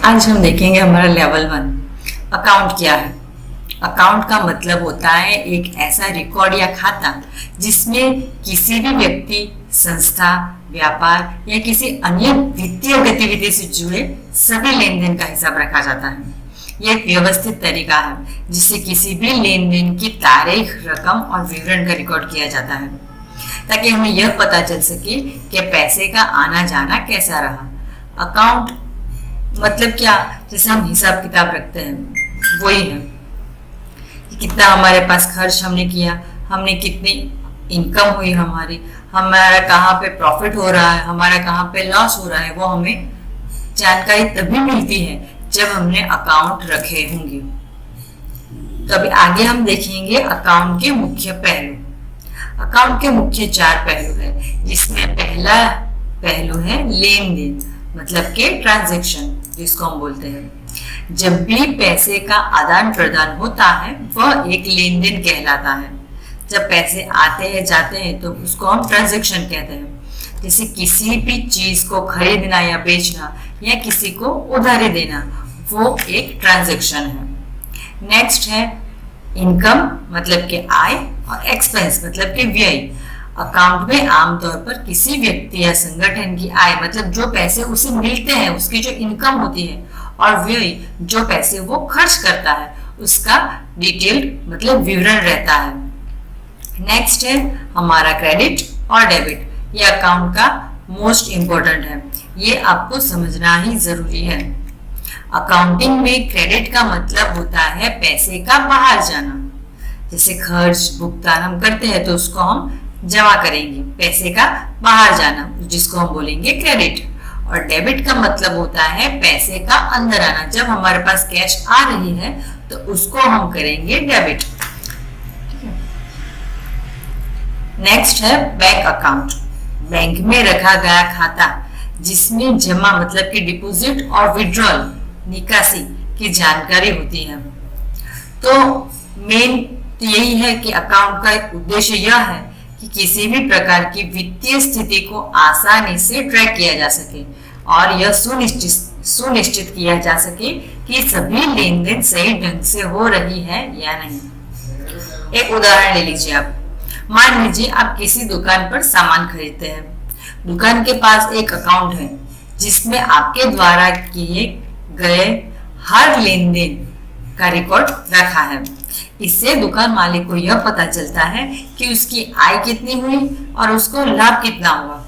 आज हम देखेंगे हमारा लेवल 1 अकाउंट क्या है। अकाउंट का मतलब होता है एक ऐसा रिकॉर्ड या खाता जिसमें किसी भी व्यक्ति, संस्था, व्यापार या किसी अन्य वित्तीय गतिविधि से जुड़े सभी लेन देन का हिसाब रखा जाता है। यह एक व्यवस्थित तरीका है जिससे किसी भी लेन देन की तारीख, रकम और विवरण का रिकॉर्ड किया जाता है ताकि हमें यह पता चल सके कि पैसे का आना जाना कैसा रहा। अकाउंट मतलब क्या, जैसे हम हिसाब किताब रखते हैं वही है कि कितना हमारे पास खर्च हमने किया, हमने कितनी इनकम हुई, हमारा कहाँ पे प्रॉफिट हो रहा है, हमारा कहाँ पे लॉस हो रहा है, वो हमें जानकारी तभी मिलती है जब हमने अकाउंट रखे होंगे। तो अभी आगे हम देखेंगे अकाउंट के मुख्य पहलू। अकाउंट के मुख्य 4 पहलू है, जिसमें पहला पहलू है लेन देन, मतलब के ट्रांजैक्शन जिसको हम बोलते हैं। जब भी पैसे का आदान प्रदान होता है वह एक लेन देन कहलाता है। जब पैसे आते हैं जाते हैं तो उसको हम ट्रांजैक्शन कहते हैं। जैसे किसी भी चीज को खरीदना या बेचना या किसी को उधारी देना, वो एक ट्रांजैक्शन है। नेक्स्ट है इनकम, मतलब के आय, और एक्सपेंस मतलब के व्यय। अकाउंट में आमतौर पर किसी व्यक्ति या संगठन की आय मतलब जो पैसे उसे मिलते हैं उसकी जो इनकम होती है, और व्यय जो पैसे वो खर्च करता है उसका डिटेल्ड मतलब विवरण रहता है। नेक्स्ट है हमारा क्रेडिट और डेबिट। ये अकाउंट का मोस्ट इंपॉर्टेंट है, ये आपको समझना ही जरूरी है। अकाउंटिंग में क्रेडिट का मतलब होता है पैसे का बाहर जाना। जैसे खर्च भुगतान हम करते हैं तो उसको हम जमा करेंगे, पैसे का बाहर जाना जिसको हम बोलेंगे क्रेडिट। और डेबिट का मतलब होता है पैसे का अंदर आना, जब हमारे पास कैश आ रही है तो उसको हम करेंगे डेबिट। नेक्स्ट है बैंक अकाउंट। बैंक में रखा गया खाता जिसमें जमा मतलब कि डिपॉजिट और विड्रॉल निकासी की जानकारी होती है। तो मेन तो यही है कि अकाउंट का एक उद्देश्य यह है कि किसी भी प्रकार की वित्तीय स्थिति को आसानी से ट्रैक किया जा सके और यह सुनिश्चित किया जा सके कि सभी लेन देन सही ढंग से हो रही है या नहीं। एक उदाहरण ले लीजिए आप। मान लीजिए आप किसी दुकान पर सामान खरीदते हैं। दुकान के पास एक अकाउंट है जिसमें आपके द्वारा किए गए हर लेन देन का रिकॉर्ड रखा है। इससे दुकान मालिक को यह पता चलता है कि उसकी आय कितनी हुई और उसको लाभ कितना हुआ।